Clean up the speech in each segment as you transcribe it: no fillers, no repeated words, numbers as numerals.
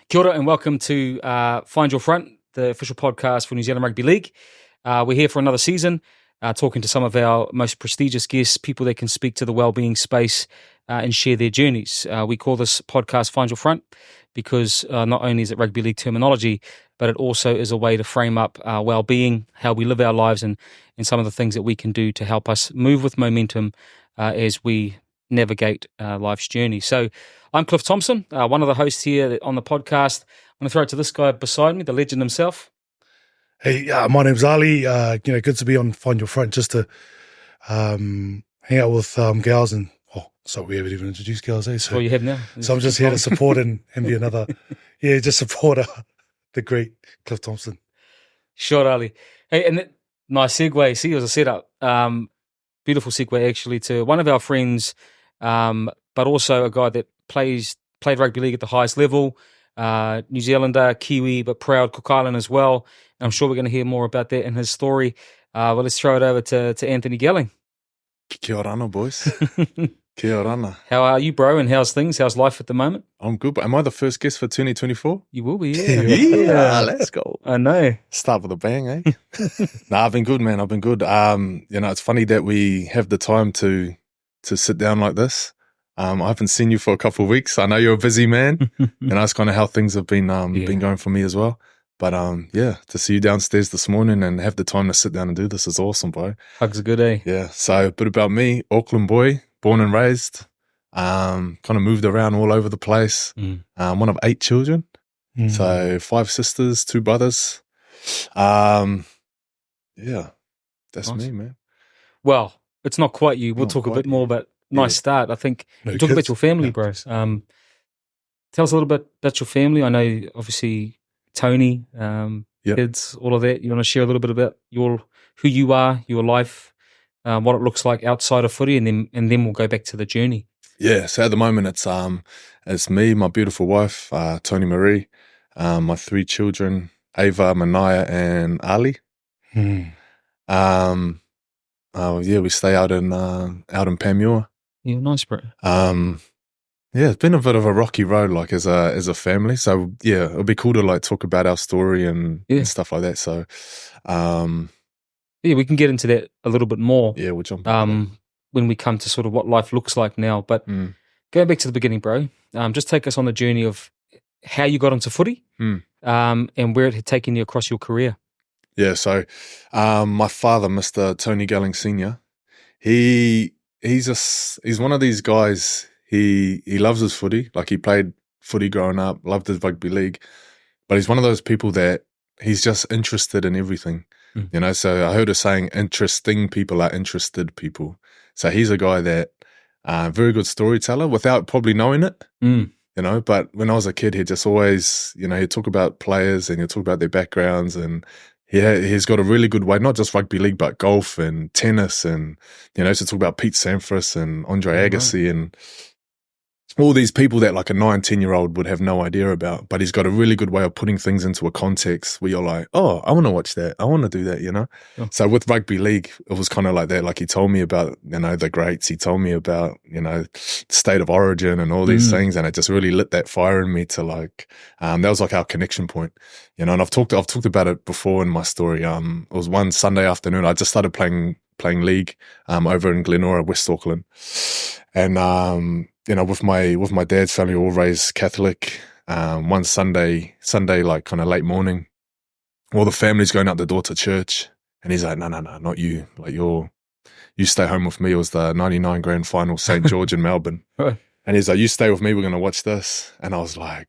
Kia ora and welcome to Find Your Front, the official podcast for New Zealand Rugby League. We're here for another season, talking to some of our most prestigious guests, people that can speak to the wellbeing space and share their journeys. We call this podcast Find Your Front because not only is it rugby league terminology, but it also is a way to frame up our wellbeing, how we live our lives, and some of the things that we can do to help us move with momentum as we navigate life's journey. So I'm Cliff Thompson, one of the hosts here on the podcast. I'm going to throw it to this guy beside me, the legend himself. Hey, my name's Ali. Good to be on Find Your Front, just to hang out with gals and so we haven't even introduced gals, eh? So you have now. So I'm just here to support and be another, just support the great Cliff Thompson. Sure, Ali. Hey, and nice segue. See, it was a setup. Beautiful segue actually to one of our friends, but also a guy that played rugby league at the highest level, New Zealander, Kiwi, but proud Cook Island as well. And I'm sure we're going to hear more about that in his story. But let's throw it over to Anthony Gelling. Kia orana, boys. Kia orana. How are you, bro? And how's things? How's life at the moment? I'm good, but am I the first guest for 2024? You will be, yeah. Let's go. I know. Start with a bang, eh? I've been good, man. I've been good. It's funny that we have the time to sit down like this. I haven't seen you for a couple of weeks. I know you're a busy man, and that's kind of how things have been going for me as well. But to see you downstairs this morning and have the time to sit down and do this is awesome, bro. Hugs are good, eh? Yeah. So a bit about me, Auckland boy, born and raised, kind of moved around all over the place. One of 8 children. So 5 sisters, 2 brothers. That's nice. Me, man. Well, it's not quite you. We'll talk a bit more about nice start. I think you talk about your family, bro. Tell us a little bit about your family. I know, obviously, Tony, kids, all of that. You want to share a little bit about who you are, your life, what it looks like outside of footy, and then we'll go back to the journey. Yeah. So at the moment, it's me, my beautiful wife, Tony Marie, my 3 children, Ava, Manaya, and Ali. We stay out in Panmure. Yeah, nice, bro. It's been a bit of a rocky road, like as a family. So it'll be cool to like talk about our story and stuff like that. So, we can get into that a little bit more. Yeah, we'll jump. When we come to sort of what life looks like now. But going back to the beginning, bro, just take us on the journey of how you got into footy, and where it had taken you across your career. Yeah, so my father, Mr. Tony Gelling Sr., he's one of these guys. He loves his footy. Like, he played footy growing up, loved his rugby league, but he's one of those people that he's just interested in everything. So I heard a saying, interesting people are interested people. So he's a guy that very good storyteller without probably knowing it. But when I was a kid, he'd just always, he'd talk about players and he'd talk about their backgrounds, and he's got a really good way, not just rugby league, but golf and tennis, and, to talk about Pete Sampras and Andre Agassi and all these people that like a 9-10-year-old would have no idea about. But he's got a really good way of putting things into a context where you're like, oh, I want to watch that. I want to do that, Yeah. So with rugby league, it was kind of like that. Like, he told me about, the greats. He told me about, state of origin and all these things. And it just really lit that fire in me to like, that was like our connection point, and I've talked about it before in my story. It was one Sunday afternoon. I just started playing league, over in Glenora, West Auckland. And, with my dad's family, all raised Catholic. One Sunday, like kind of late morning, all the family's going out the door to church, and he's like, no, not you. Like, you stay home with me. It was the 99 grand final, St. George in Melbourne. Right. And he's like, you stay with me. We're going to watch this. And I was like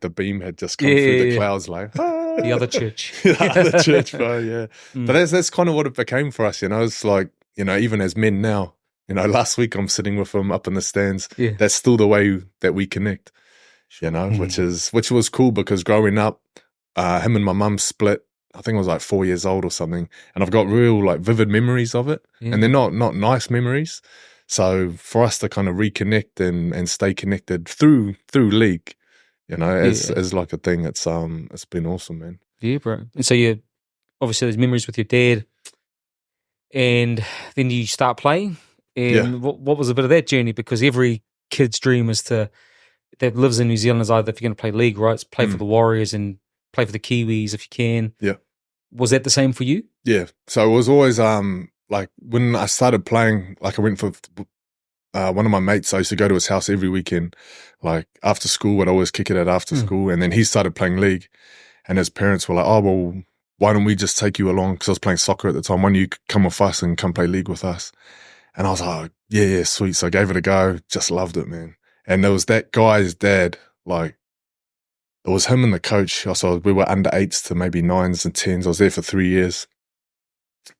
the beam had just come through the clouds, like, the other church. The other church, bro, yeah. But that's kind of what it became for us, It's like, even as men now, last week I'm sitting with him up in the stands. Yeah. That's still the way that we connect, which was cool, because growing up, him and my mum split. I think I was like 4 years old or something, and I've got real like vivid memories of it, and they're not nice memories. So for us to kind of reconnect and stay connected through league, as like a thing, it's been awesome, man. Yeah, bro. And so you obviously there's memories with your dad, and then you start playing. And what was a bit of that journey? Because every kid's dream is to that lives in New Zealand is either, if you're going to play league, right, it's play for Mm. the Warriors and play for the Kiwis if you can. Yeah. Was that the same for you? Yeah. So it was always like when I started playing, like I went for one of my mates. I used to go to his house every weekend, like after school. I'd always kick it at after school, and then he started playing league, and his parents were like, "Oh well, why don't we just take you along?" Because I was playing soccer at the time. Why don't you come with us and come play league with us? And I was like, yeah, sweet. So I gave it a go. Just loved it, man. And there was that guy's dad, like, it was him and the coach. So we were under 8s to maybe 9s and 10s. I was there for 3 years.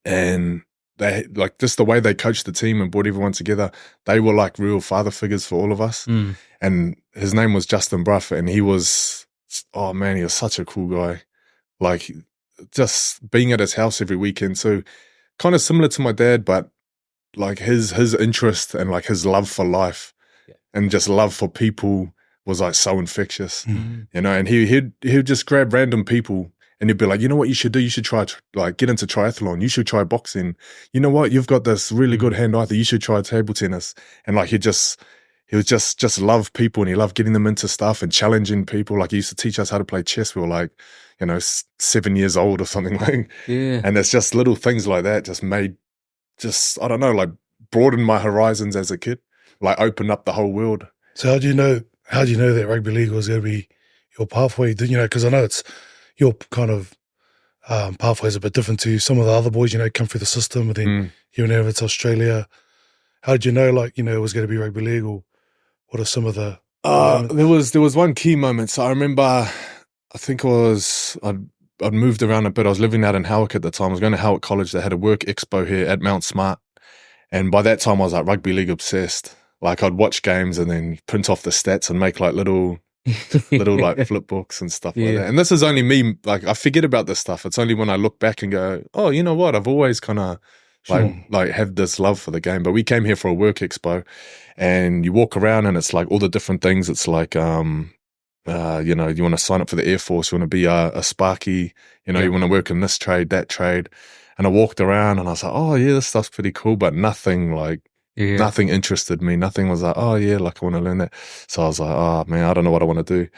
And they, like, just the way they coached the team and brought everyone together, they were like real father figures for all of us. Mm. And his name was Justin Bruff. And he was, oh man, he was such a cool guy. Like, just being at his house every weekend. So kind of similar to my dad, but like his interest and like his love for life and just love for people was like so infectious, you know. And he'd just grab random people and he'd be like, you know what you should do? You should try like get into triathlon. You should try boxing. You know what? You've got this really good hand eye. You should try table tennis. And like he would just love people and he loved getting them into stuff and challenging people. Like he used to teach us how to play chess. We were like, you know, 7 years old or something like. Yeah. And it's just little things like that I don't know, like broadened my horizons as a kid, like opened up the whole world. So how do you know that rugby league was going to be your pathway? You know, because I know it's your kind of pathway is a bit different to some of the other boys, you know, come through the system and then you went over to Australia. How did you know, like, you know, it was going to be rugby league, or what are some of the there was one key moment. So I remember, I think I'd moved around a bit. I was living out in Howick at the time. I was going to Howick College. They had a work expo here at Mount Smart. And by that time I was like rugby league obsessed. Like I'd watch games and then print off the stats and make like little like flip books and stuff like that. And this is only me, like I forget about this stuff. It's only when I look back and go, oh, you know what? I've always kind of like have this love for the game. But we came here for a work expo and you walk around and it's like all the different things. It's like, you know, you want to sign up for the Air Force, you want to be a Sparky, you know, you want to work in this trade, that trade. And I walked around and I was like, oh yeah, this stuff's pretty cool, but nothing nothing interested me. Nothing was like, oh yeah, like I want to learn that. So I was like, oh man, I don't know what I want to do.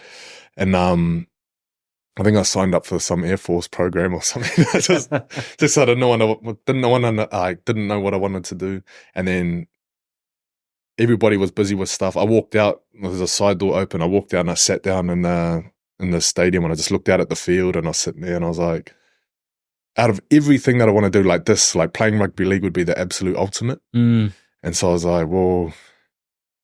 And I think I signed up for some Air Force program or something. I just I didn't know what I wanted to do. And then everybody was busy with stuff. I walked out, there's a side door open. I walked out and I sat down in the stadium and I just looked out at the field and I was sitting there and I was like, out of everything that I want to do, like this, like playing rugby league would be the absolute ultimate. And so I was like, well,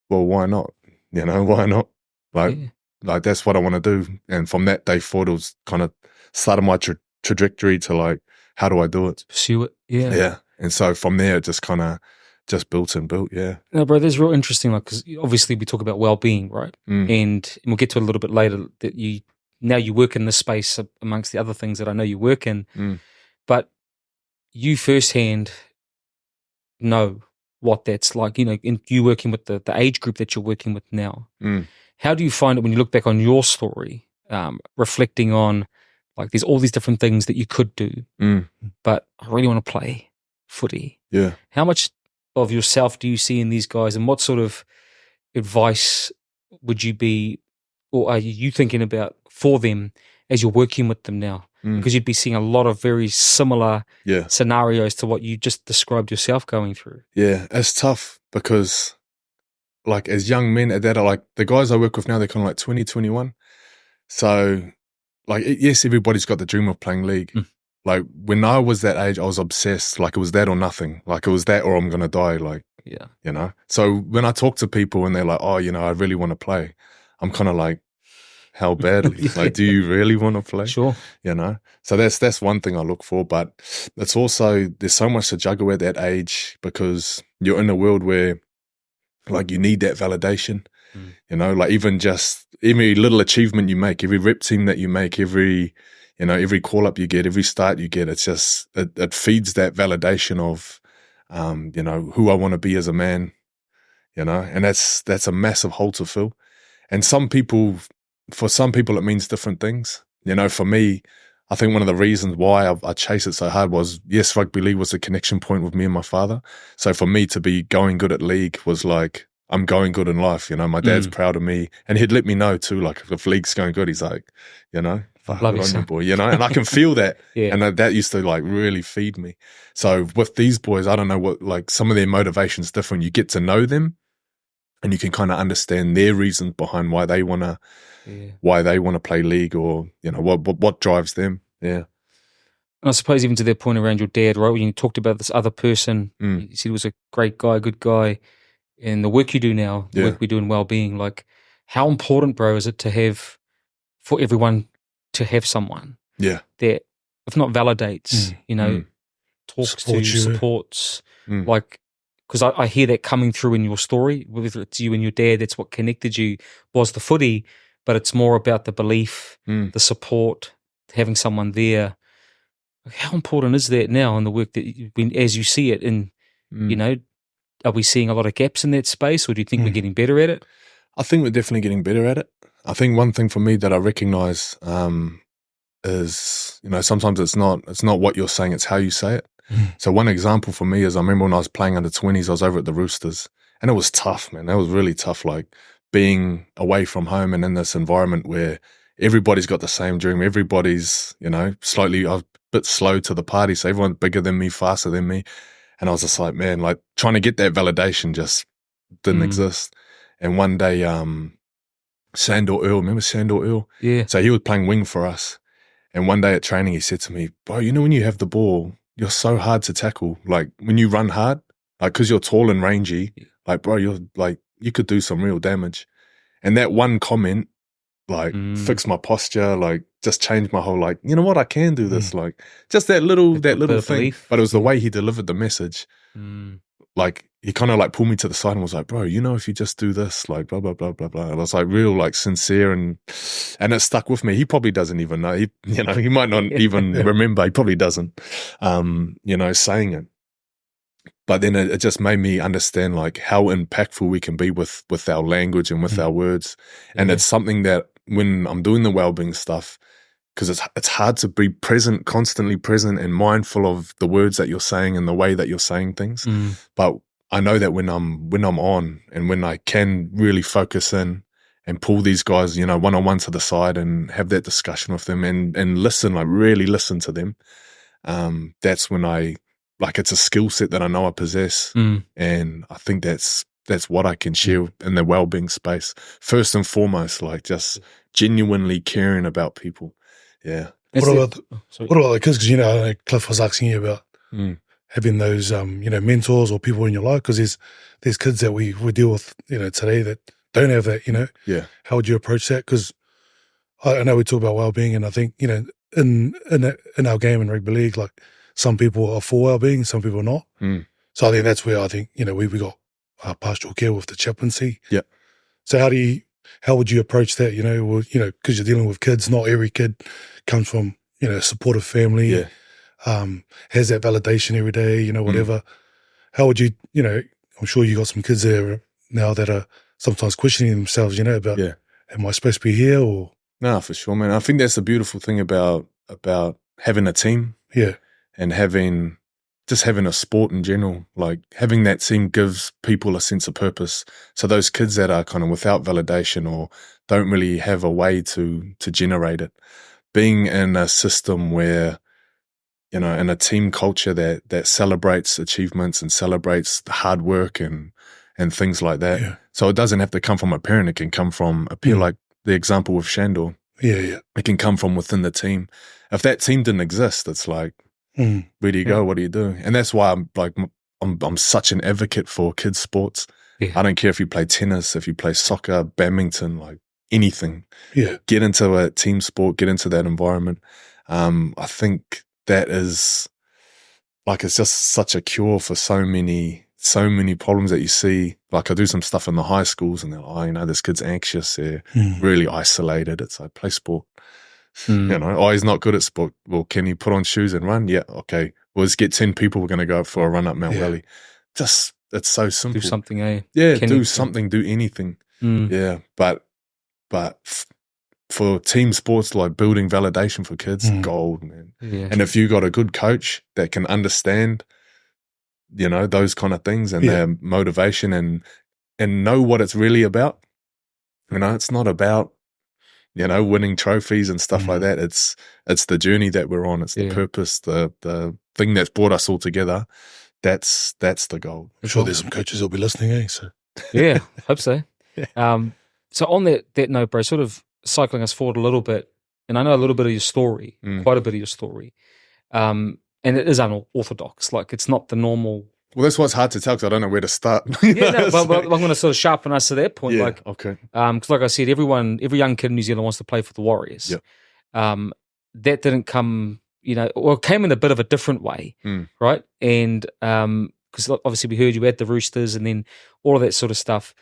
why not? You know, why not? Like that's what I want to do. And from that day forward, it was kind of started my trajectory to like, how do I do it? Pursue it. Yeah. Yeah. And so from there, it just kind of just built and built. Yeah. No, bro, that's real interesting. Like, because obviously we talk about well-being, right? And we'll get to it a little bit later that you work in this space amongst the other things that I know you work in. But you firsthand know what that's like, you know, in you working with the age group that you're working with now. How do you find it when you look back on your story, reflecting on, like, there's all these different things that you could do, but I really want to play footy. Yeah. How much of yourself do you see in these guys, and what sort of advice would you be, or are you thinking about for them as you're working with them now? Because you'd be seeing a lot of very similar scenarios to what you just described yourself going through. Yeah, it's tough because, like, as young men at that, like the guys I work with now, they're kind of like 20, 21. So, like, yes, everybody's got the dream of playing league. Like, when I was that age, I was obsessed. Like, it was that or nothing. Like, it was that or I'm going to die. Like, you know? So when I talk to people and they're like, oh, you know, I really want to play, I'm kind of like, how badly? Like, do you really want to play? Sure. You know? So that's one thing I look for. But it's also, there's so much to juggle at that age because you're in a world where, like, you need that validation. You know, like even just every little achievement you make, every rep team that you make, every call up you get, every start you get, it's just, it feeds that validation of, you know, who I want to be as a man, you know, and that's a massive hole to fill. And for some people, it means different things. You know, for me, I think one of the reasons why I chased it so hard was, yes, rugby league was a connection point with me and my father. So for me to be going good at league was like, I'm going good in life. My dad's proud of me, and he'd let me know too. Like if league's going good, he's like, fuck, Love good you, on you, son. boy. And I can feel that, Yeah. and that used to like really feed me. So with these boys, I don't know what, like some of their motivation's different. You get to know them, and you can kind of understand their reasons behind why they wanna play league, or what drives them. Yeah. And I suppose even to their point around your dad, right? When you talked about this other person, you said he was a great guy, good guy, and the work you do now, the work we do in Wellbeing, like how important, bro, is it to have, for everyone to have someone that, if not validates, talks to, supports, like, because I hear that coming through in your story, whether it's you and your dad, that's what connected you was the footy, but it's more about the belief, the support, having someone there. How important is that now in the work that as you see it? And, are we seeing a lot of gaps in that space, or do you think we're getting better at it? I think we're definitely getting better at it. I think one thing for me that I recognize is, sometimes it's not what you're saying, it's how you say it. So one example for me is I remember when I was playing under 20s, I was over at the Roosters, and it was tough, man. That was really tough, like being away from home and in this environment where everybody's got the same dream. Everybody's, slightly a bit slow to the party. So everyone's bigger than me, faster than me. And I was just like, man, like trying to get that validation just didn't exist. And one day, Sandor Earl, remember Sandor Earl? Yeah. So he was playing wing for us. And one day at training, he said to me, bro, when you have the ball, you're so hard to tackle. Like when you run hard, like because you're tall and rangy, like, bro, you're like, you could do some real damage. And that one comment, like fixed my posture, like just changed my whole, like, you know what, I can do this. Like just that little thing. Belief. But it was the way he delivered the message. Like he kind of like pulled me to the side and was like, bro, if you just do this, like blah, blah, blah, blah, blah. And I was like real like sincere, and it stuck with me. He probably doesn't even know. He might not even remember. He probably doesn't, saying it. But then it just made me understand like how impactful we can be with our language and with our words. And it's something that when I'm doing the wellbeing stuff, because it's hard to be present, constantly present and mindful of the words that you're saying and the way that you're saying things. But I know that when I'm on and when I can really focus in and pull these guys, one-on-one to the side and have that discussion with them and listen, like really listen to them, that's when it's a skill set that I know I possess. And I think that's what I can share in the wellbeing space. First and foremost, like just genuinely caring about people. Yeah. What about the kids? Because, Cliff was asking you about having those, mentors or people in your life, because there's kids that we deal with, today that don't have that, Yeah. How would you approach that? Because I know we talk about wellbeing, and I think, in our game in rugby league, like some people are for wellbeing, some people are not. So I think that's where I think, we got pastoral care with the chaplaincy. Yeah. So how would you approach that? Because you're dealing with kids, not every kid comes from, a supportive family. Yeah. Has that validation every day, whatever. How would you, I'm sure you got some kids there now that are sometimes questioning themselves, about, am I supposed to be here or? No, for sure, man. I think that's the beautiful thing about having a team. Yeah. And having a sport in general, like having that team gives people a sense of purpose. So those kids that are kind of without validation or don't really have a way to generate it, being in a system where, in a team culture that celebrates achievements and celebrates the hard work and things like that. Yeah. So it doesn't have to come from a parent. It can come from a peer, like the example with Shandor. Yeah. It can come from within the team. If that team didn't exist, it's like, where do you go? What do you do? And that's why I'm such an advocate for kids' sports. Yeah. I don't care if you play tennis, if you play soccer, badminton, like anything. Yeah. Get into a team sport, get into that environment. I think that is like, it's just such a cure for so many problems that you see. Like I do some stuff in the high schools and they're like, this kid's anxious, they're really isolated. It's like, play sport. He's not good at sport. Well, can he put on shoes and run? Yeah, okay. Well, let's get 10 people. We're going to go for a run up Mount Valley. Just, it's so simple. Do something, eh? Yeah, do something, do anything. Yeah, but for team sports, like building validation for kids, gold, man. Yeah. And if you got a good coach that can understand, those kind of things and their motivation and know what it's really about. It's not about, winning trophies and stuff like that. It's the journey that we're on. It's the purpose, the thing that's brought us all together. That's the goal. I'm sure there's some coaches who'll be listening, eh? So yeah, hope so. So on that note, bro, sort of cycling us forward a little bit, and I know a little bit of your story, quite a bit of your story, and it is unorthodox. Like, it's not the normal. Well, that's what's hard to tell because I don't know where to start. But I'm going to sort of sharpen us to that point. Yeah, like, okay. Because like I said, every young kid in New Zealand wants to play for the Warriors. Yep. That didn't come, or it came in a bit of a different way, right? And because obviously we heard you at the Roosters and then all of that sort of stuff.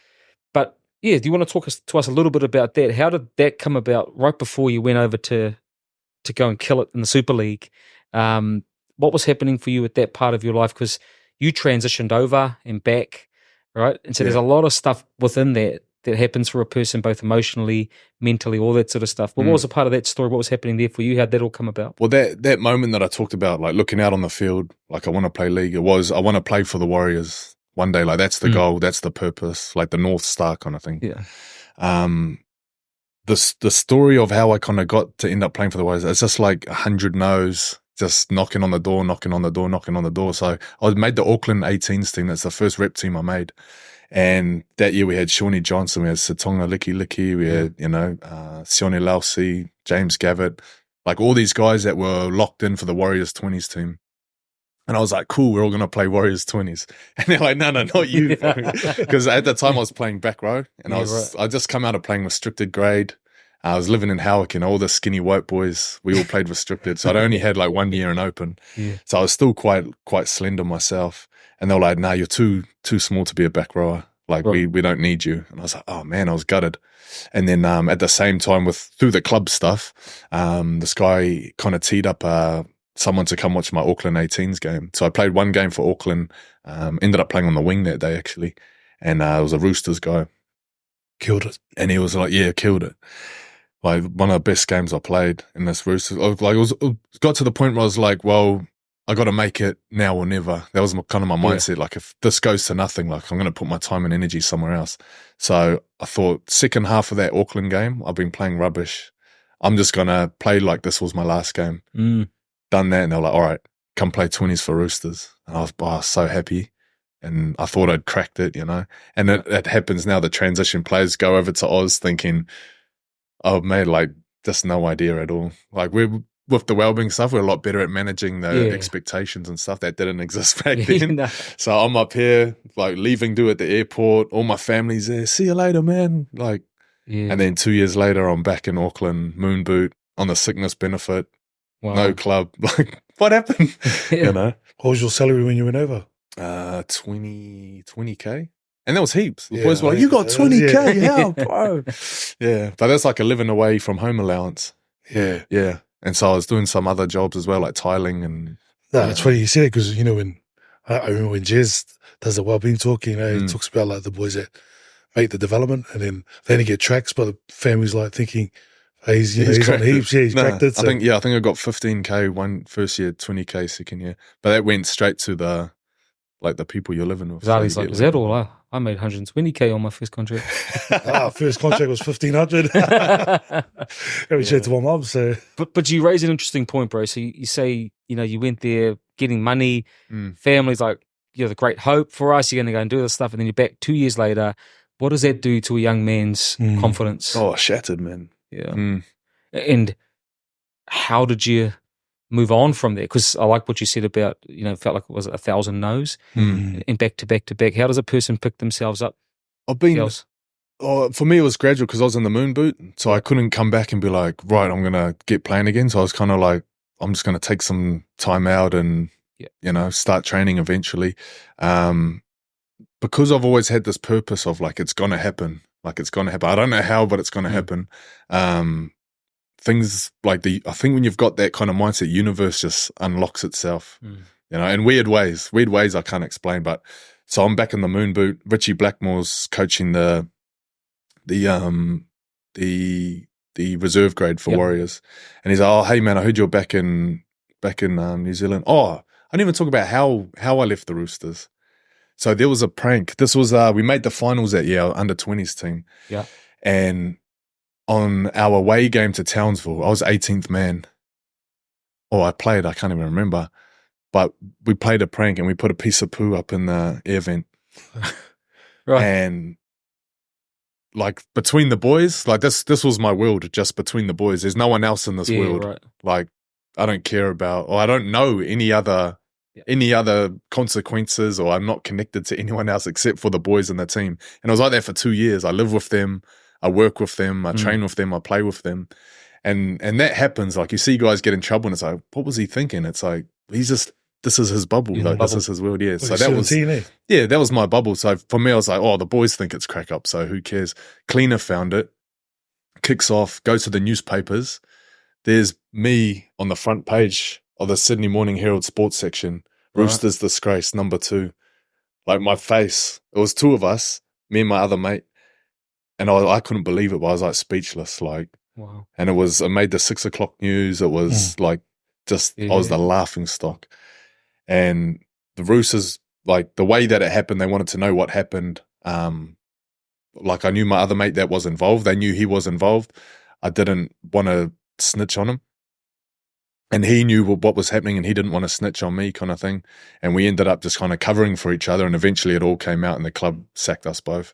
But yeah, do you want to talk to us a little bit about that? How did that come about right before you went over to go and kill it in the Super League? What was happening for you at that part of your life? Because you transitioned over and back, right? And so there's a lot of stuff within that happens for a person, both emotionally, mentally, all that sort of stuff. But what was a part of that story? What was happening there for you? How'd that all come about? Well, that moment that I talked about, like looking out on the field, like I want to play league, I want to play for the Warriors one day. Like that's the goal, that's the purpose, like the North Star kind of thing. Yeah. The story of how I kind of got to end up playing for the Warriors, it's just like 100 no's. Just knocking on the door. So I made the Auckland 18s team. That's the first rep team I made. And that year we had Shawnee Johnson, we had Satonga Liki, we had, Sione Lausi, James Gavitt, like all these guys that were locked in for the Warriors 20s team. And I was like, cool, we're all going to play Warriors 20s. And they're like, no, not you. Because at the time I was playing back row and I just come out of playing restricted grade. I was living in Howick and all the skinny white boys, we all played restricted. So I'd only had like 1 year in open. Yeah. So I was still quite slender myself. And they were like, nah, you're too small to be a back rower. Like we don't need you. And I was like, oh man, I was gutted. And then at the same time through the club stuff, this guy kind of teed up someone to come watch my Auckland 18s game. So I played one game for Auckland, ended up playing on the wing that day actually. And it was a Roosters guy. Killed it. And he was like, yeah, killed it. Like one of the best games I played in this Roosters. It got to the point where I was like, well, I got to make it now or never. That was kind of my mindset. Like if this goes to nothing, like I'm going to put my time and energy somewhere else. So I thought second half of that Auckland game, I've been playing rubbish. I'm just going to play like this was my last game. Done that. And they're like, all right, come play 20s for Roosters. And I was so happy. And I thought I'd cracked it, And it happens now. The transition players go over to Oz thinking, oh, mate, like, just no idea at all. Like, with the Wellbeing stuff, we're a lot better at managing the expectations and stuff that didn't exist back then. No. So I'm up here, like, leaving do at the airport. All my family's there. See you later, man. Like, and then 2 years later, I'm back in Auckland, moon boot, on the sickness benefit, no club. Like, what happened? What was your salary when you went over? 20K. And that was heaps. The boys were like, you got 20K, how, bro? Yeah, but that's like a living away from home allowance. Yeah. Yeah. And so I was doing some other jobs as well, like tiling and... No, it's funny you say it because, when I remember when Jez does the Wellbeing talk, he talks about like the boys that make the development and then they only get tracks, but the family's like thinking, hey, he's on heaps. Yeah, he's cracked it. So. I think I got 15K first year, 20K second year. But that went straight to the people you're living with. Zali's like, is that all? I made 120K on my first contract. First contract was 1,500. Every shit to my mum. So, but you raise an interesting point, bro. So you say, you went there getting money. Family's like, you're the great hope for us. You're going to go and do this stuff, and then you're back 2 years later. What does that do to a young man's confidence? Oh, shattered, man. Yeah. And how did you move on from there? Because I like what you said about, felt like it was 1,000 no's and back to back to back. How does a person pick themselves up? For me, it was gradual because I was in the moon boot. So I couldn't come back and be like, right, I'm going to get playing again. So I was kind of like, I'm just going to take some time out and, start training eventually. Because I've always had this purpose of like, it's going to happen. Like it's going to happen. I don't know how, but it's going to happen. Things like I think when you've got that kind of mindset, universe just unlocks itself, in weird ways I can't explain. But so I'm back in the moon boot. Richie Blackmore's coaching the reserve grade for Warriors, and he's like, oh hey man, I heard you're back in New Zealand. Oh, I didn't even talk about how I left the Roosters. So there was a prank. This was, we made the finals that year, our under-20s team. Yeah. And on our away game to Townsville, I was 18th man. Or I can't even remember. But we played a prank and we put a piece of poo up in the air vent. Right. And like between the boys, like this was my world, just between the boys. There's no one else in this world. Right. Like I don't care about, or I don't know any other consequences, or I'm not connected to anyone else except for the boys in the team. And I was like that for 2 years. I live with them, I work with them, I train with them, I play with them. And that happens. Like you see guys get in trouble and it's like, what was he thinking? It's like, this is his bubble. Like, this is his world. Yeah. So that was, that was my bubble. So for me, I was like, oh, the boys think it's crack up. So who cares? Cleaner found it, kicks off, goes to the newspapers. There's me on the front page of the Sydney Morning Herald sports section. Roosters disgrace, number 2. Like my face, it was 2 of us, me and my other mate. And I couldn't believe it, but I was like speechless. Like, wow. And it made the 6 o'clock news. It was like, I was the laughing stock. And the Roosters, like the way that it happened, they wanted to know what happened. Like I knew my other mate that was involved. They knew he was involved. I didn't want to snitch on him. And he knew what was happening and he didn't want to snitch on me, kind of thing. And we ended up just kind of covering for each other. And eventually it all came out and the club sacked us both.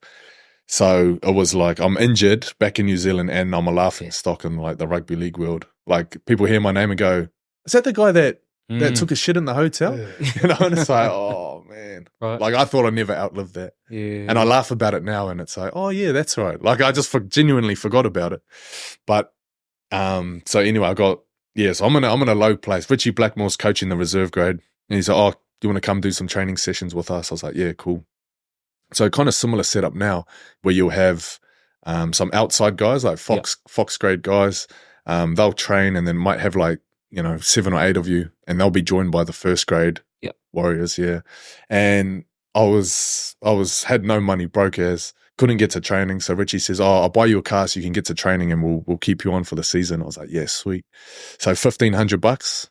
So it was like, I'm injured back in New Zealand and I'm a laughing stock in like the rugby league world. Like people hear my name and go, is that the guy that took a shit in the hotel? Yeah. You know, and it's like, oh man. Right. Like I thought I'd never outlive that. Yeah. And I laugh about it now and it's like, oh yeah, that's right. Like I just genuinely forgot about it. But so anyway, so I'm in a low place. Richie Blackmore's coaching the reserve grade. And he's like, oh, do you want to come do some training sessions with us? I was like, yeah, cool. So kind of similar setup now where you'll have some outside guys like Fox grade guys. They'll train and then might have like, 7 or 8 of you and they'll be joined by the first grade warriors. Yeah. And I had no money, broke as, couldn't get to training. So Richie says, oh, I'll buy you a car so you can get to training and we'll keep you on for the season. I was like, yeah, sweet. So $1,500.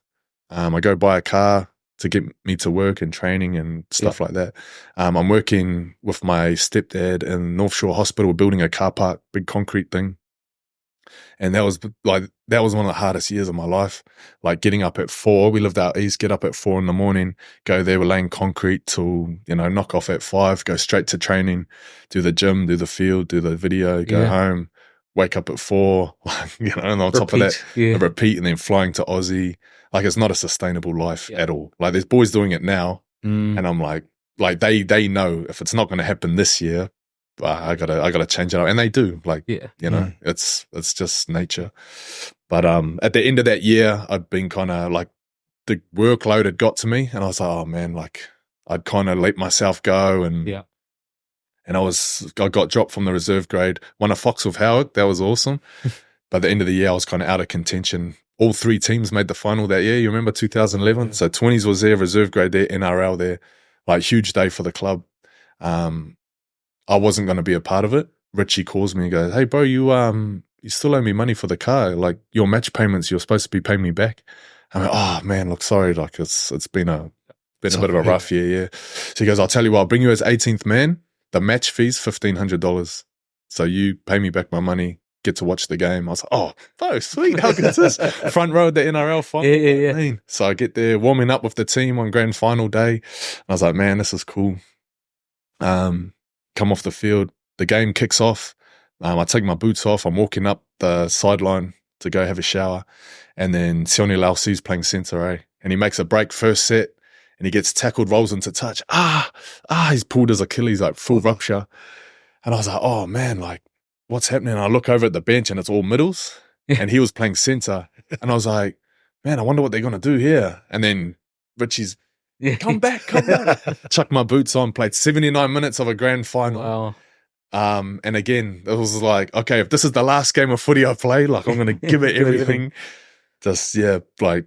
I go buy a car to get me to work and training and stuff like that. I'm working with my stepdad in North Shore Hospital, building a car park, big concrete thing. And that was one of the hardest years of my life. Like getting up at 4, we lived out east, get up at 4 in the morning, go there, we're laying concrete till, knock off at 5, go straight to training, do the gym, do the field, do the video, go home, wake up at 4, and on top of that, repeat and then flying to Aussie. Like it's not a sustainable life at all. Like there's boys doing it now and I'm like they know if it's not going to happen this year, I gotta change it up, and they do. Like, it's just nature. But at the end of that year, I'd been kind of like the workload had got to me, and I was like, oh man, like I'd kind of let myself go, and and I got dropped from the reserve grade. Won a Fox with Howard, that was awesome. By the end of the year, I was kind of out of contention. All 3 teams made the final that year. You remember 2011? So 20s was there, reserve grade there, NRL there. Like huge day for the club. I wasn't going to be a part of it. Richie calls me and goes, hey, bro, you still owe me money for the car. Like your match payments, you're supposed to be paying me back. I'm like, oh man, look, sorry. Like it's been a bit of a rough year. Yeah. So he goes, I'll tell you what, I'll bring you as 18th man. The match fee's $1,500. So you pay me back my money, get to watch the game. I was like, oh, sweet. How good is this? Front row at the NRL final. Yeah. So I get there warming up with the team on grand final day. And I was like, man, this is cool. Come off the field, the game kicks off. I take my boots off. I'm walking up the sideline to go have a shower. And then Sione Lausi's playing centre, and he makes a break first set and he gets tackled, rolls into touch. He's pulled his Achilles, like full rupture. And I was like, oh man, like what's happening? And I look over at the bench and it's all middles and he was playing centre. And I was like, man, I wonder what they're going to do here. And then Richie's, come back. Chucked my boots on, played 79 minutes of a grand final. Wow. And again, it was like, okay, if this is the last game of footy I play, like I'm going to give it everything. Just, like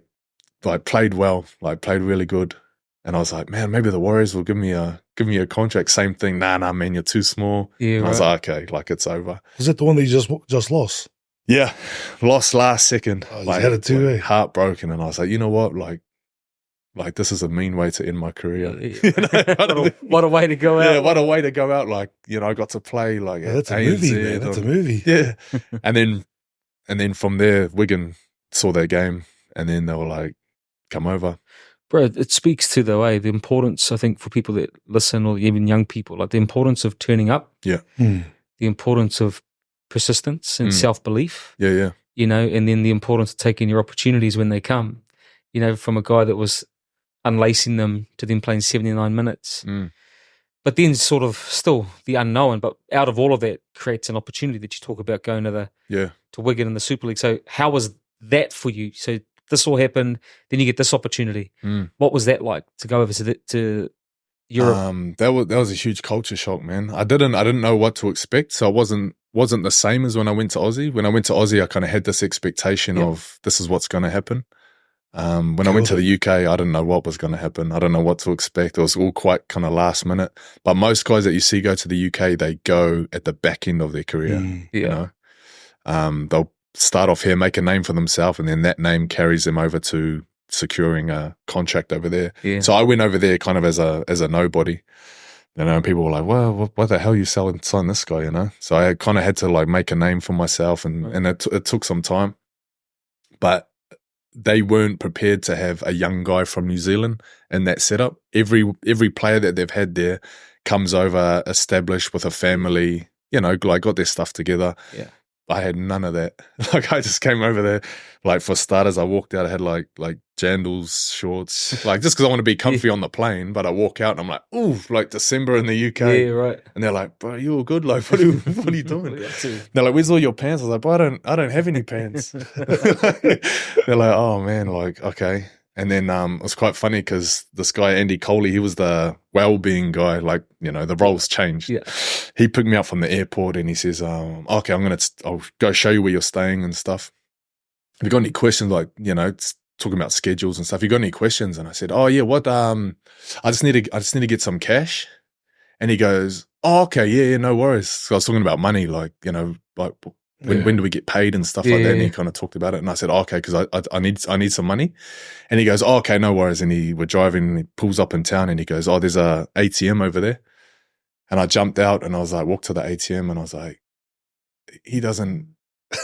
played well, like played really good. And I was like, man, maybe the Warriors will give me a contract. Same thing. Nah, man, you're too small. Yeah, I was like, okay, like it's over. Was that the one that you just lost? Yeah, lost last second. Like had it too, heartbroken. And I was like, you know what, like like, this is a mean way to end my career. What a way to go out. Yeah, what a way to go out. Like, I got to play like that's a ANZ movie, man. That's a movie. Yeah. and then from there, Wigan saw their game, and then they were like, come over. Bro, it speaks to the importance, I think, for people that listen, or even young people, like the importance of turning up. Yeah. The importance of persistence and self-belief. Yeah. And then the importance of taking your opportunities when they come. From a guy that was unlacing them to then playing 79 minutes. But then sort of still the unknown, but out of all of that creates an opportunity that you talk about going to to Wigan in the Super League. So how was that for you? So this all happened, then you get this opportunity. What was that like to go over to Europe? That was a huge culture shock, man. I didn't know what to expect, so it wasn't the same as when I went to Aussie. When I went to Aussie, I kind of had this expectation of this is what's going to happen. When I went to the UK, I didn't know what was going to happen. I didn't know what to expect. It was all quite kind of last minute. But most guys that you see go to the UK, they go at the back end of their career. They'll start off here, make a name for themselves, and then that name carries them over to securing a contract over there. So I went over there kind of as a nobody. And people were like, well, what the hell you sign this guy, So I kind of had to like make a name for myself, and it took some time. But they weren't prepared to have a young guy from New Zealand in that setup. Every player that they've had there comes over established with a family, like got their stuff together. Yeah. I had none of that. Like I just came over there, like for starters, I walked out, I had like jandals, shorts, like just because I want to be comfy on the plane. But I walk out and I'm like, ooh, like December in the UK. Yeah, right. And they're like, bro, you all good? Like, what are you doing? They're like, where's all your pants? I was like, bro, I don't have any pants. They're like, oh man, like, okay. And then it was quite funny because this guy, Andy Coley, he was the Wellbeing guy. Like, the roles changed. Yeah. He picked me up from the airport and he says, okay, I'll go show you where you're staying and stuff. Have you got any questions? Like, it's talking about schedules and stuff. You got any questions? And I said, oh yeah, what, I just need to get some cash. And he goes, oh, okay. Yeah, no worries. So I was talking about money, like, like, when do we get paid and stuff like that? And he kind of talked about it. And I said, oh, okay, because I need some money. And he goes, oh, okay, no worries. And we're driving and he pulls up in town and he goes, oh, there's a ATM over there. And I jumped out and I was like, walked to the ATM and I was like, he doesn't,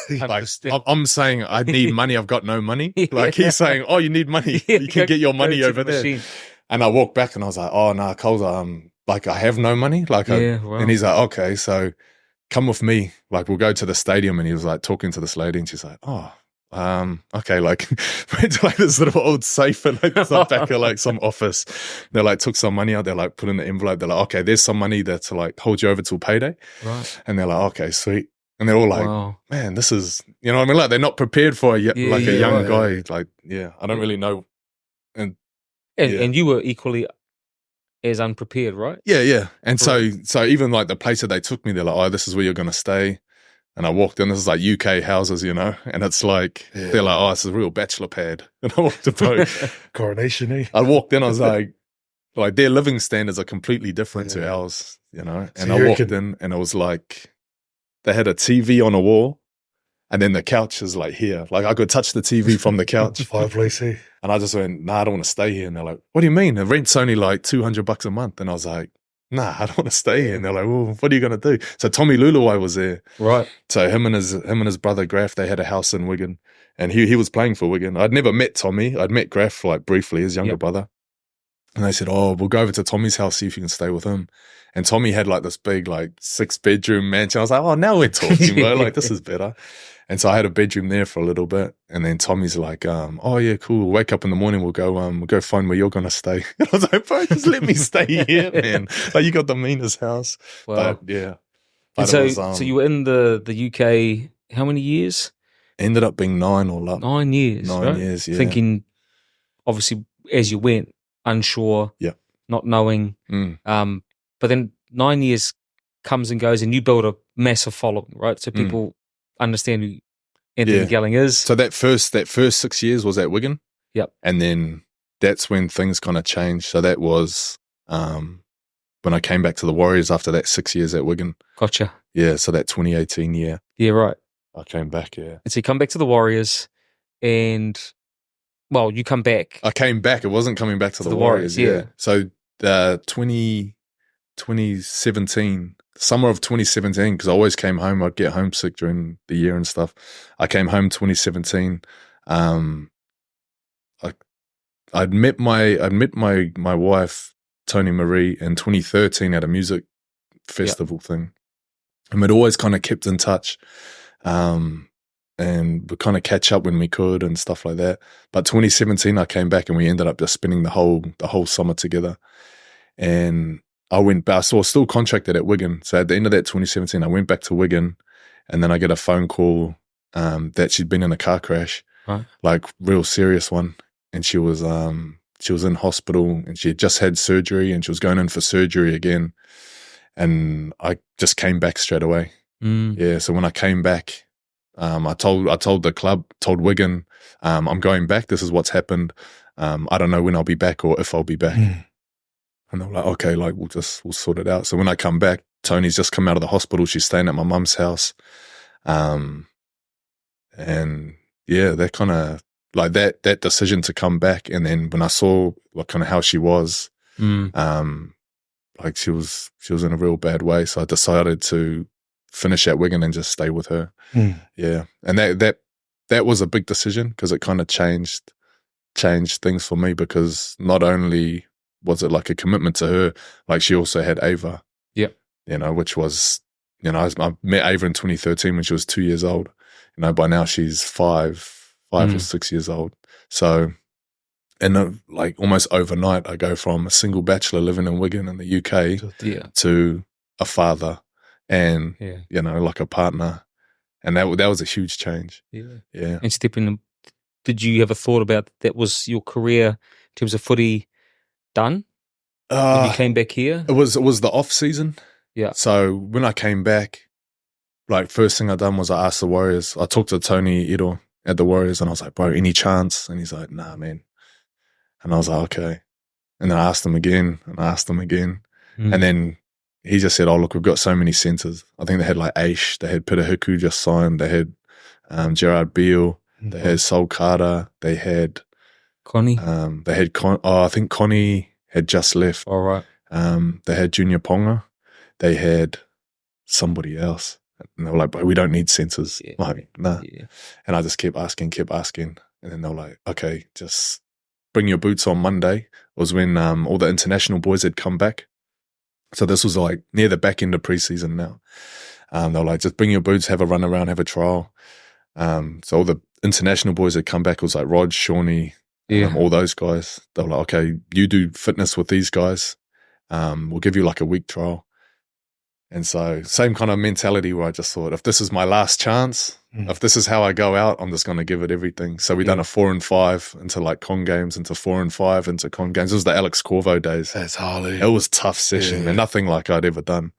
like, I'm saying I need money. I've got no money. Like he's saying, oh, you need money. You can get your money over there. Machine. And I walked back and I was like, oh, no, Coles, like I have no money. Like, wow. And he's like, okay, so come with me, like we'll go to the stadium. And he was like talking to this lady and she's like, oh, okay, like went to like this little old safe and like some back of like some office. They like took some money out, they're like put in the envelope, they're like, okay, there's some money that's like hold you over till payday. Right. And they're like, okay, sweet. And they're all like, wow. Man, this is, what I mean? Like they're not prepared for a young guy. Like, I don't really know. And you were equally as unprepared, right? Yeah. And so even like the place that they took me, they're like, oh, this is where you're going to stay. And I walked in, this is like UK houses, and it's like, they're like, oh, it's a real bachelor pad. And I walked in, Coronation, I walked in, I was like their living standards are completely different to ours, And so I walked in and it was like, they had a TV on a wall and then the couch is like here. Like I could touch the TV from the couch. Fireplace, eh? And I just went, nah, I don't want to stay here. And they're like, what do you mean? The rent's only like $200 a month. And I was like, nah, I don't want to stay here. And they're like, well, what are you going to do? So Tommy Luluai was there. Right. So him and his brother Graf, they had a house in Wigan and he was playing for Wigan. I'd never met Tommy. I'd met Graf like briefly, his younger brother. And they said, oh, we'll go over to Tommy's house, see if you can stay with him. And Tommy had like this big, like 6-bedroom mansion. I was like, oh, now we're talking, bro. Like this is better. And so I had a bedroom there for a little bit. And then Tommy's like, oh yeah, cool. We'll wake up in the morning. We'll go find where you're going to stay. And I was like, bro, just let me stay here, man. Like you got the meanest house. Wow. But yeah. And so you were in the UK, how many years? Ended up being 9 all up. 9 years. 9 years, yeah. Thinking, obviously, as you went, unsure, not knowing. But then 9 years comes and goes and you build a massive following, right? So people understand who Anthony Gelling is. So that first 6 years was at Wigan. Yep. And then that's when things kind of changed. So that was when I came back to the Warriors after that 6 years at Wigan. Gotcha. Yeah, so that 2018 year. Yeah, right. I came back, yeah. And so you come back to the Warriors and Well, you come back. I came back. It wasn't coming back to the Warriors, Warriors. So 2017, summer of 2017, because I always came home. I'd get homesick during the year and stuff. I came home 2017. I'd met my wife, Tony Marie, in 2013 at a music festival thing. And we'd always kind of kept in touch. And we'd kind of catch up when we could and stuff like that. But 2017, I came back and we ended up just spending the whole summer together. And I went back. So I was still contracted at Wigan. So at the end of that 2017, I went back to Wigan, and then I get a phone call that she'd been in a car crash, right. like real serious one. And she was in hospital, and she had just had surgery, and she was going in for surgery again. And I just came back straight away. Yeah. So when I came back, I told the club, told Wigan, I'm going back. This is what's happened. I don't know when I'll be back or if I'll be back. And they were like, okay, like we'll sort it out. So when I come back, Tony's just come out of the hospital. She's staying at my mum's house. And yeah, that kind of like that decision to come back. And then when I saw like kind of how she was, like she was in a real bad way. So I decided to finish at Wigan and just stay with her. Yeah. And that was a big decision, because it kind of changed things for me, because not only was it like a commitment to her, like she also had Ava. Yeah. You know, which was, you know, I met Ava in 2013 when she was 2 years old. You know, by now she's five or 6 years old. So, and like almost overnight, I go from a single bachelor living in Wigan in the UK to a father and, you know, like a partner. And that was a huge change. Yeah. And did you ever thought about that was your career in terms of footy done when you came back here? It was the off season. Yeah. So when I came back, like first thing I done was I asked the Warriors. I talked to Tony Ito at the Warriors, and I was like, bro, any chance? And he's like, nah, man. And I was like, okay. And then I asked him again, and I asked him again. And then he just said, oh, look, we've got so many centres. I think they had like Aish, they had Peter Hiku just signed, they had Gerard Beale, they had Sol Carter, they had Connie. They had I think Connie had just left. All right. They had Junior Ponga. They had somebody else. And they were like, bro, we don't need centres. Like, nah. Yeah. And I just kept asking. And then they were like, okay, just bring your boots on Monday. It was when all the international boys had come back. So this was like near the back end of preseason now. They were like, just bring your boots, have a run around, have a trial. So all the international boys had come back. It was like Rod, Shawnee, all those guys. They were like, okay, you do fitness with these guys. We'll give you like a week trial. And so same kind of mentality where I just thought, if this is my last chance, if this is how I go out, I'm just going to give it everything. So we done a 4 and 5 into like con games, into 4 and 5 into con games. It was the Alex Corvo days. That's Harley. It was a tough session, and nothing like I'd ever done.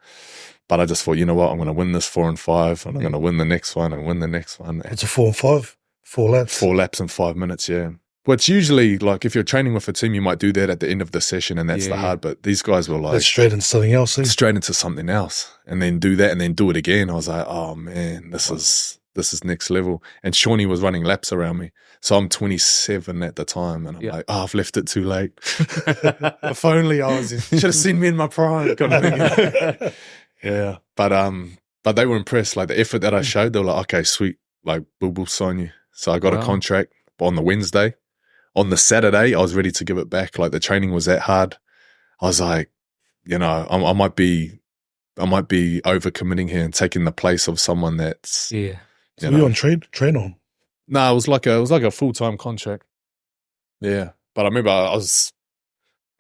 But I just thought, you know what, I'm going to win this 4 and 5, and I'm going to win the next one and win the next one. It's a 4 and 5? 4 laps? 4 laps in 5 minutes, yeah. Which usually, like, if you're training with a team, you might do that at the end of the session, and that's the hard. But these guys were like, that's straight into something else. Straight into something else, and then do that, and then do it again. I was like, oh man, this is next level. And Shawnee was running laps around me, so I'm 27 at the time, and I'm like, oh, I've left it too late. If only I should have seen me in my prime. Kind of thing. Yeah, but they were impressed. Like the effort that I showed, they were like, okay, sweet, like we'll sign you. So I got a contract on the Wednesday. On the Saturday, I was ready to give it back. Like the training was that hard. I was like, you know, I might be overcommitting here and taking the place of someone that's So you on train on? No, it was like a full-time contract. Yeah, but I remember I was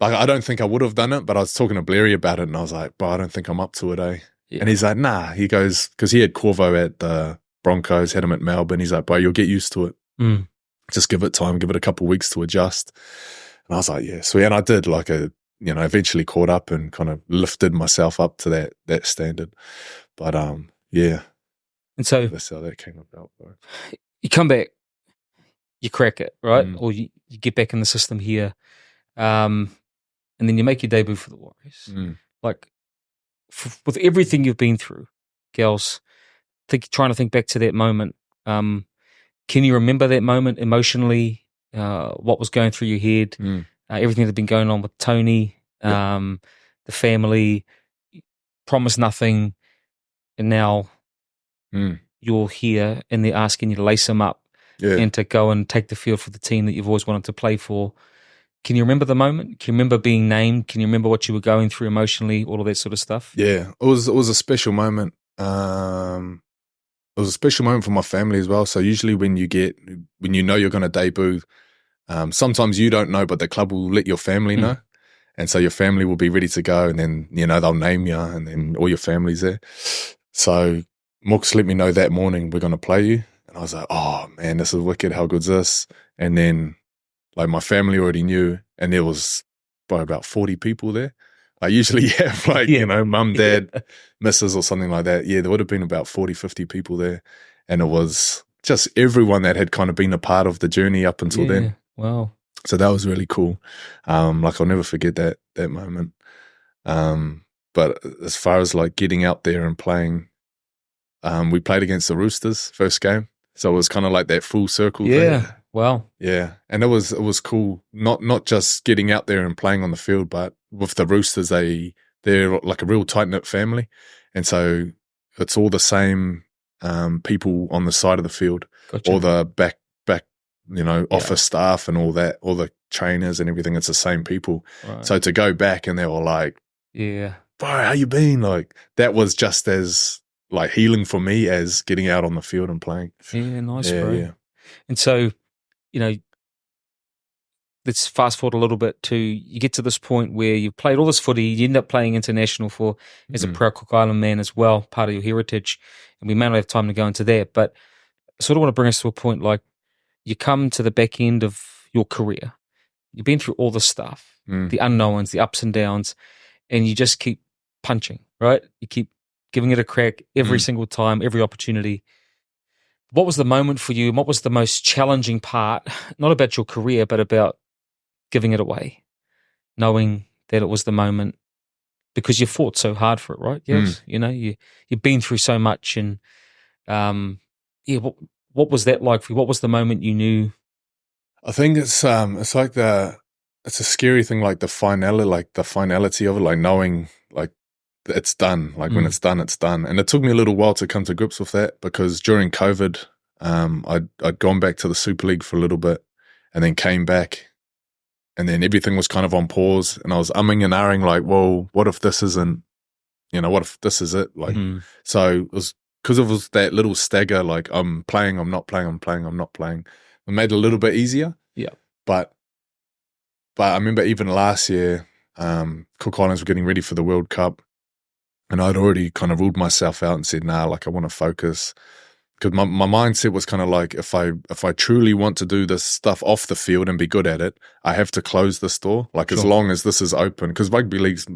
like, I don't think I would have done it, but I was talking to Blairy about it, and I was like, bro, I don't think I'm up to it, eh? Yeah. And he's like, nah. He goes, because he had Corvo at the Broncos, had him at Melbourne. He's like, bro, you'll get used to it. Just give it time, give it a couple of weeks to adjust. And I was like, yeah, sweet. And I did eventually caught up and kind of lifted myself up to that standard. But yeah. And so that's how that came about. Bro. You come back, you crack it, right? Or you get back in the system here. And then you make your debut for the Warriors. Like with everything you've been through, girls, trying to think back to that moment. Can you remember that moment emotionally what was going through your head, everything that had been going on with Tony, the family, promised nothing, and now you're here and they're asking you to lace them up and to go and take the field for the team that you've always wanted to play for. Can you remember the moment? Can you remember being named? Can you remember what you were going through emotionally, all of that sort of stuff? Yeah, it was a special moment. It was a special moment for my family as well. So usually when you know you're going to debut, sometimes you don't know, but the club will let your family know. And so your family will be ready to go, and then, they'll name you, and then all your family's there. So Mooks let me know that morning, we're going to play you. And I was like, oh man, this is wicked. How good's this? And then like my family already knew, and there was probably about 40 people there. I usually have like, mum, dad, missus or something like that. Yeah, there would have been about 40, 50 people there. And it was just everyone that had kind of been a part of the journey up until then. Wow. So that was really cool. Like I'll never forget that moment. But as far as like getting out there and playing, we played against the Roosters first game. So it was kind of like that full circle thing. Yeah. Wow. Yeah. And it was cool. Not just getting out there and playing on the field, but with the Roosters, they're like a real tight-knit family. And so it's all the same people on the side of the field, all the back office staff and all that, all the trainers and everything. It's the same people. Right. So to go back and they were like, bro, how you been? Like that was just as like healing for me as getting out on the field and playing. Yeah, nice, bro. Yeah. And so, let's fast forward a little bit to you get to this point where you've played all this footy, you end up playing international as a proud Cook Island man as well, part of your heritage, and we may not have time to go into that, but I sort of want to bring us to a point like you come to the back end of your career, you've been through all this stuff, the unknowns, the ups and downs, and you just keep punching, right? You keep giving it a crack every single time, every opportunity. What was the moment for you? And what was the most challenging part, not about your career, but about giving it away, knowing that it was the moment because you fought so hard for it, right? Yes. You've been through so much and, what was that like for you? What was the moment you knew? I think it's like it's a scary thing, like the finality of it, like knowing like it's done, like when it's done, it's done. And it took me a little while to come to grips with that because during COVID, I'd gone back to the Super League for a little bit and then came back and then everything was kind of on pause and I was umming and ahhing like, well, what if this isn't, what if this is it? Like, so it was because it was that little stagger, like I'm playing, I'm not playing, I'm playing, I'm not playing. It made it a little bit easier. Yeah. But I remember even last year, Cook Islands were getting ready for the World Cup. And I'd already kind of ruled myself out and said, nah, like I want to focus. Because my mindset was kind of like, if I truly want to do this stuff off the field and be good at it, I have to close this door. Like as long as this is open, because rugby league's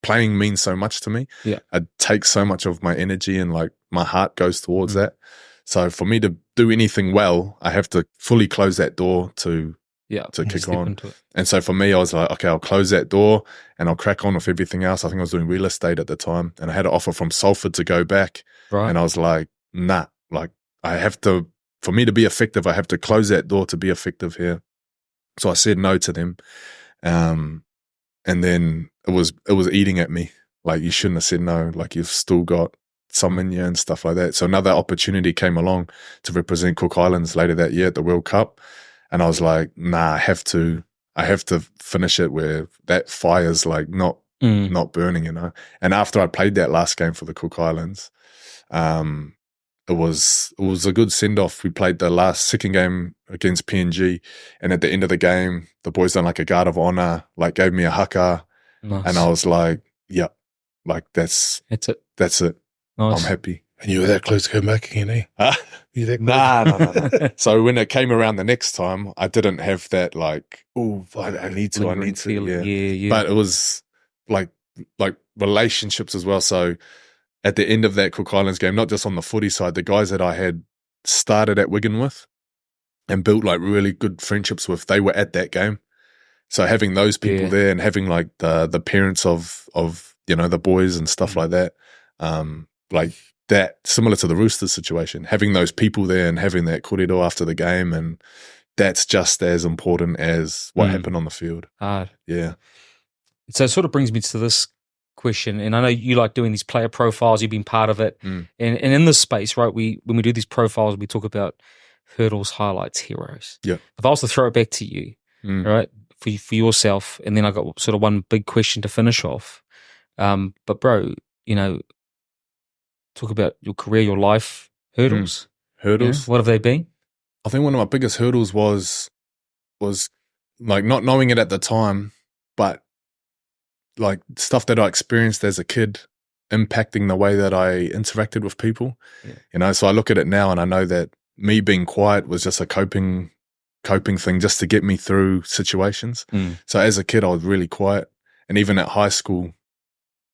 playing means so much to me. Yeah. It takes so much of my energy and like my heart goes towards that. So for me to do anything well, I have to fully close that door to kick on. And so for me, I was like, okay, I'll close that door and I'll crack on with everything else. I think I was doing real estate at the time and I had an offer from Salford to go back. Right. And I was like, nah, like for me to be effective, I have to close that door to be effective here. So I said no to them. And then it was eating at me. Like you shouldn't have said no. Like you've still got some in you and stuff like that. So another opportunity came along to represent Cook Islands later that year at the World Cup. And I was like, nah, I have to finish it where that fire's like not burning, And after I played that last game for the Cook Islands, it was a good send off. We played the second game against PNG, and at the end of the game, the boys done like a guard of honor, like gave me a haka, and I was like, yeah, like that's it. That's it. Nice. I'm happy. And you were that close to go back again, eh? You that close? Nah. So when it came around the next time, I didn't have that like, oh, I need to. Yeah. But it was like relationships as well. So at the end of that Cook Islands game, not just on the footy side, the guys that I had started at Wigan with and built like really good friendships with, they were at that game. So having those people there and having like the parents of the boys and stuff like that, like that, similar to the Roosters situation, having those people there and having that kōrero after the game and that's just as important as what happened on the field. Hard. Yeah. So it sort of brings me to this question, and I know you like doing these player profiles, you've been part of it, and in this space, right, when we do these profiles, we talk about hurdles, highlights, heroes. Yeah. If I was to throw it back to you, right, for yourself, and then I got sort of one big question to finish off, but bro, talk about your career, your life, hurdles. Hurdles? What have they been? I think one of my biggest hurdles was like not knowing it at the time, but like stuff that I experienced as a kid impacting the way that I interacted with people. Yeah. So I look at it now and I know that me being quiet was just a coping thing just to get me through situations. So as a kid, I was really quiet. And even at high school,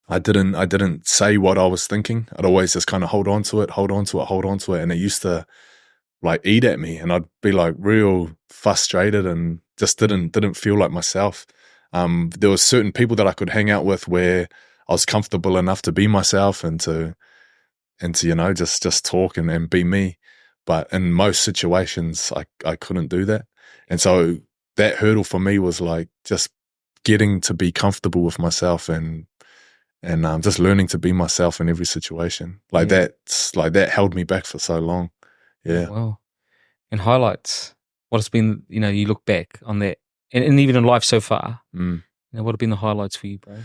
I didn't say what I was thinking. I'd always just kind of hold on to it. And it used to like eat at me, and I'd be like real frustrated and just didn't feel like myself. There were certain people that I could hang out with where I was comfortable enough to be myself and to just talk and be me. But in most situations, I couldn't do that. And so that hurdle for me was like just getting to be comfortable with myself and just learning to be myself in every situation. That held me back for so long. Yeah. Wow. And highlights, what has been, you look back on that, and even in life so far, what have been the highlights for you, bro?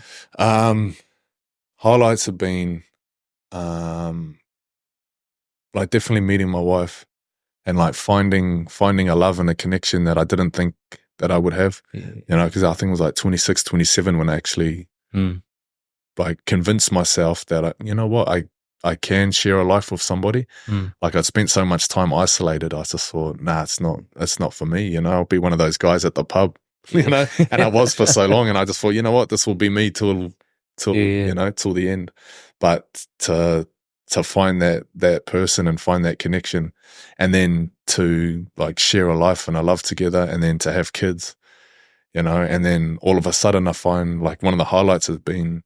Highlights have been like definitely meeting my wife and like finding a love and a connection that I didn't think that I would have. Because I think it was like 26, 27 when I actually like convinced myself that I can share a life with somebody. Like I'd spent so much time isolated. I just thought, nah, it's not for me. I'll be one of those guys at the pub, and I was for so long. And I just thought, this will be me till the end. But to find that person and find that connection, and then to like share a life and a love together, and then to have kids, and then all of a sudden I find like one of the highlights has been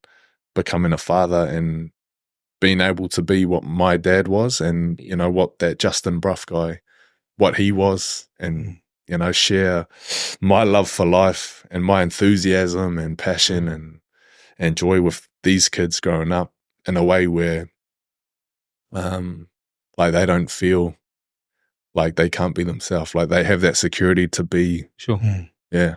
becoming a father and being able to be what my dad was, and what that Justin Bruff guy, what he was, and share my love for life and my enthusiasm and passion and joy with these kids growing up in a way where like they don't feel like they can't be themselves, like they have that security to be. Sure. Yeah.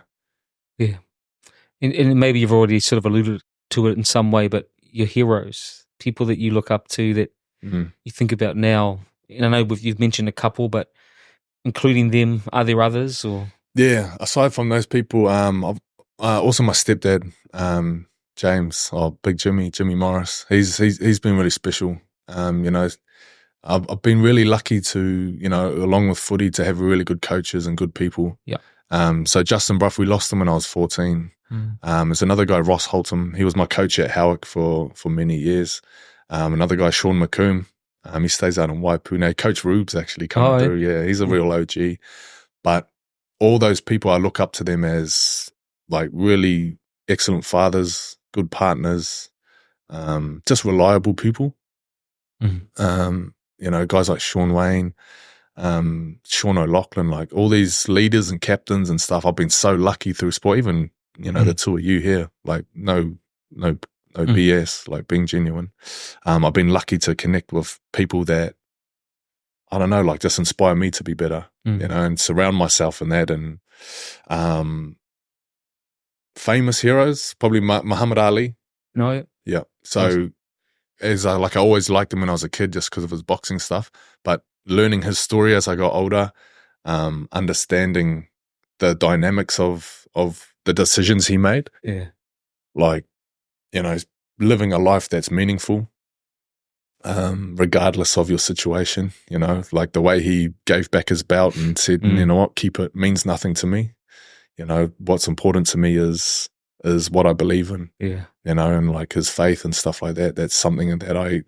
And maybe you've already sort of alluded to it in some way, but your heroes, people that you look up to, that you think about now, and I know you've mentioned a couple, but including them, are there others? Or aside from those people, also my stepdad, James, Big Jimmy Morris. He's been really special. I've been really lucky to, along with footy, to have really good coaches and good people. Yeah. So Justin Bruff, we lost him when I was 14. There's another guy, Ross Holtham. He was my coach at Howick for many years. Another guy, Sean McComb. He stays out in Waipuna. Coach Rube's actually coming through. Yeah, he's a real OG. But all those people, I look up to them as like really excellent fathers, good partners, just reliable people. Guys like Sean Wayne, Sean O'Loughlin, like all these leaders and captains and stuff. I've been so lucky through sport, even, the two of you here, like no BS, like being genuine. I've been lucky to connect with people that, I don't know, like just inspire me to be better, and surround myself in that. And famous heroes, probably Muhammad Ali. No. Yeah. So as I always liked him when I was a kid just because of his boxing stuff, but learning his story as I got older, understanding the dynamics of the decisions he made. Yeah. Like, living a life that's meaningful, regardless of your situation, like the way he gave back his belt and said, you know what, keep it, means nothing to me. What's important to me is what I believe in. Yeah. And like his faith and stuff like that. That's something that I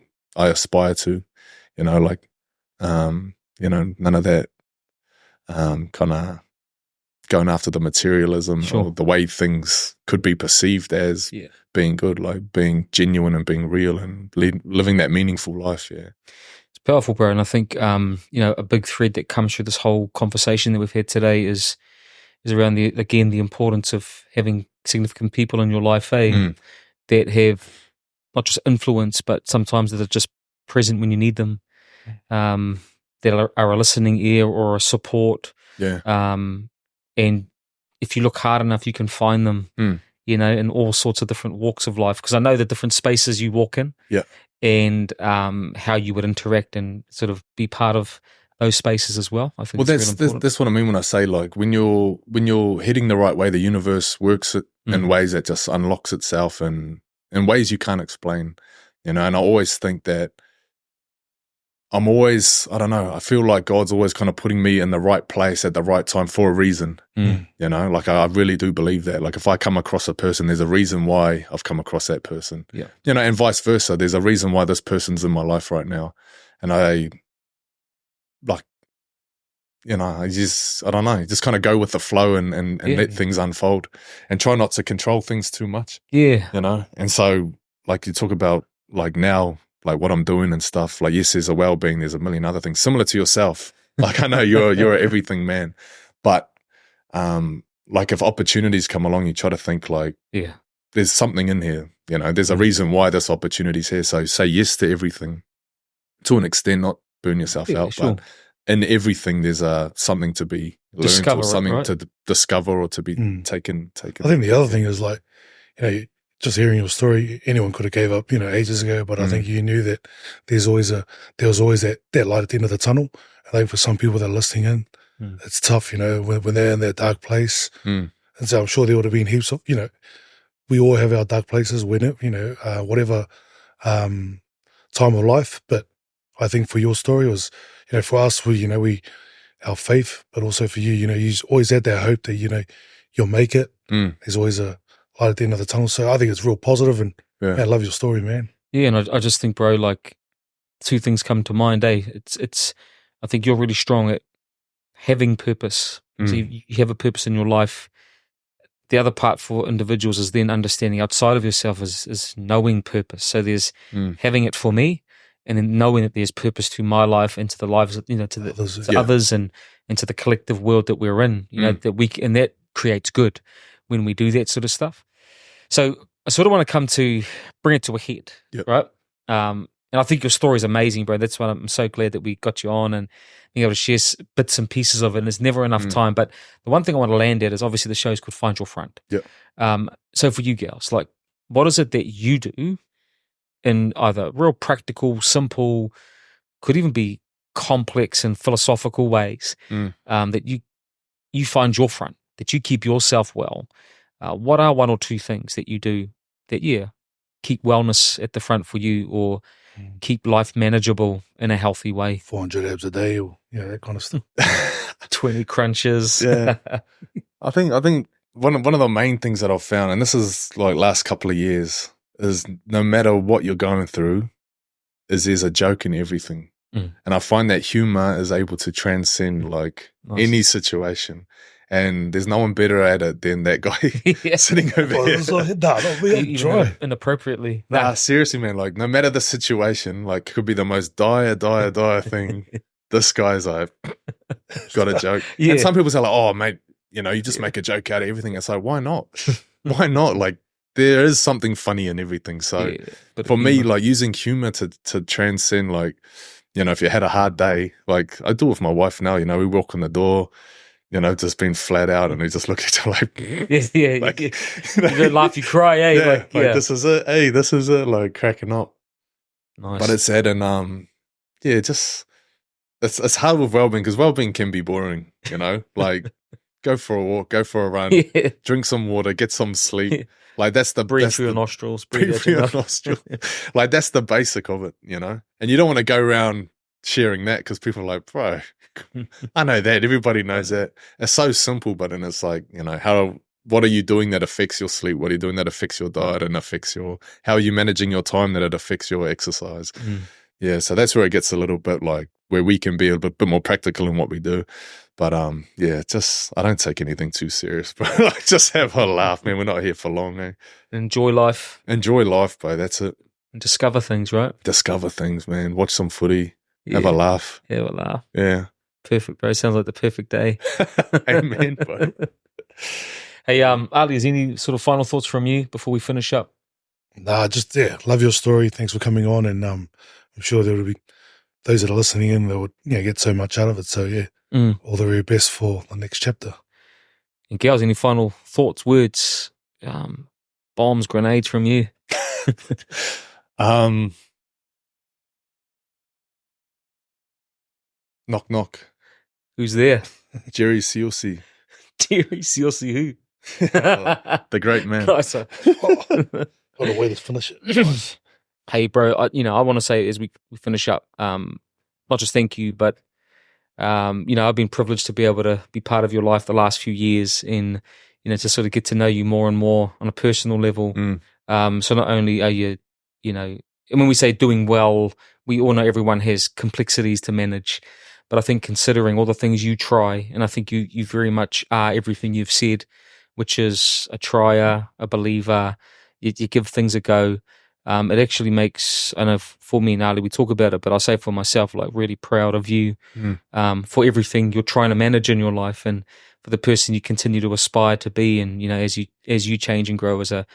aspire to, none of that kind of going after the materialism or the way things could be perceived as being good, like being genuine and being real and living that meaningful life. Yeah. It's Powerful, bro. And I think, a big thread that comes through this whole conversation that we've had today is around the importance of having significant people in your life, that have not just influence, but sometimes that are just present when you need them, that are a listening ear or a support. Yeah. And if you look hard enough, you can find them, in all sorts of different walks of life. Because I know the different spaces you walk in, and how you would interact and sort of be part of those spaces as well. I think that's what I mean when I say, like, when you're heading the right way, the universe works in ways that just unlocks itself and in ways you can't explain, And I always think that I don't know, I feel like God's always kind of putting me in the right place at the right time for a reason, like I really do believe that. Like if I come across a person, there's a reason why I've come across that person, and vice versa. There's a reason why this person's in my life right now. And I don't know, just kind of go with the flow and let things unfold and try not to control things too much. Yeah. And so like you talk about like now, like what I'm doing and stuff, like yes, there's a Wellbeing, there's a million other things similar to yourself. Like I know you're an everything man, but like if opportunities come along, you try to think like, there's something in here, there's a reason why this opportunity's here. So say yes to everything to an extent, not burn yourself out, but in everything there's something to be learned or something to discover or to be taken. I think the other thing is like, just hearing your story, anyone could have gave up, ages ago, but I think you knew that there was always that light at the end of the tunnel. I think for some people that are listening in, it's tough, when they're in that dark place. And so I'm sure there would have been heaps of, we all have our dark places, whatever time of life. But I think for your story was, for us, our faith, but also for you, you always had that hope that, you'll make it. There's always a light at the end of the tunnel. So I think it's real positive, and man, I love your story, man. Yeah, and I just think, bro, like two things come to mind, It's I think you're really strong at having purpose. So you have a purpose in your life. The other part for individuals is then understanding outside of yourself is knowing purpose. So there's having it for me, and then knowing that there's purpose to my life and to the lives, to others and to the collective world that we're in, and that creates good when we do that sort of stuff. So I sort of want to bring it to a head, right? And I think your story is amazing, bro. That's why I'm so glad that we got you on and being able to share bits and pieces of it. And there's never enough time. But the one thing I want to land at is obviously the show's called Find Your Front. So for you girls, like, what is it that you do in either real practical, simple, could even be complex and philosophical ways that you find your front, that you keep yourself well? What are one or two things that you do that, keep wellness at the front for you, or keep life manageable in a healthy way? 400 abs a day, or that kind of stuff. 20 crunches. Yeah. I think one of the main things that I've found, and this is like last couple of years, is no matter what you're going through, there's a joke in everything. And I find that humor is able to transcend like any situation. And there's no one better at it than that guy sitting over here. Inappropriately. Nah, seriously, man. Like, no matter the situation, like, it could be the most dire thing. This guy's like, got a joke. And some people say, like, oh, mate, you just make a joke out of everything. It's like, why not? Why not? Like, there is something funny in everything. So, for me, like, using humor to transcend, like, if you had a hard day, like, I do it with my wife now. We walk in the door, just being flat out, and we just look at each other like, you don't laugh, you cry, this is it, this is it, like cracking up. Nice. But it's sad, and just it's hard with Wellbeing, because Wellbeing can be boring, like go for a walk, go for a run, drink some water, get some sleep. Like that's the breathe through your nostrils, breathe through your nostrils. Like that's the basic of it, and you don't want to go around sharing that, because people are like, bro, I know that, everybody knows that. It's so simple, but then it's like, what are you doing that affects your sleep? What are you doing that affects your diet and affects how are you managing your time that it affects your exercise? So that's where it gets a little bit like where we can be a bit more practical in what we do. But just I don't take anything too serious, but like just have a laugh, man. We're not here for long, eh? Enjoy life, bro. That's it. And discover things, right? Discover things, man. Watch some footy. have a laugh. Have a laugh. Yeah. Perfect, bro. Sounds like the perfect day. Amen, bro. Hey, Ali, is any sort of final thoughts from you before we finish up? Nah, just love your story. Thanks for coming on, and I'm sure there will be those that are listening in that would get so much out of it. So all the very best for the next chapter. And girls, any final thoughts, words, bombs, grenades from you? Knock knock. Who's there? Jerry Sealsey. Jerry Sealsey, who? The great man. Got a way to finish it. Hey, bro, I want to say as we finish up, not just thank you, but I've been privileged to be able to be part of your life the last few years, and to sort of get to know you more and more on a personal level. So not only are you, and when we say doing well, we all know everyone has complexities to manage, but I think considering all the things you try, and I think you very much are everything you've said, which is a trier, a believer. You give things a go. It actually makes, I know for me and Ali, we talk about it, but I say for myself, like really proud of you for everything you're trying to manage in your life, and for the person you continue to aspire to be. And, as you change and grow as a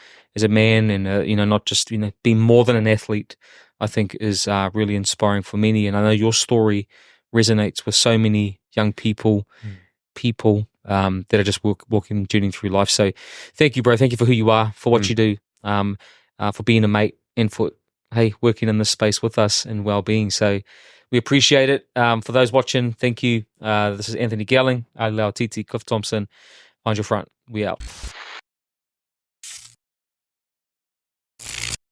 man, and, not just, being more than an athlete, I think is really inspiring for many. And I know your story resonates with so many young people that are just walking, journeying through life. So thank you, bro. Thank you for who you are, for what you do, for being a mate, and for, hey, working in this space with us in Wellbeing. So we appreciate it. For those watching, thank you. This is Anthony Gelling, Ali Titi, Cliff Thompson. Find your front. We out.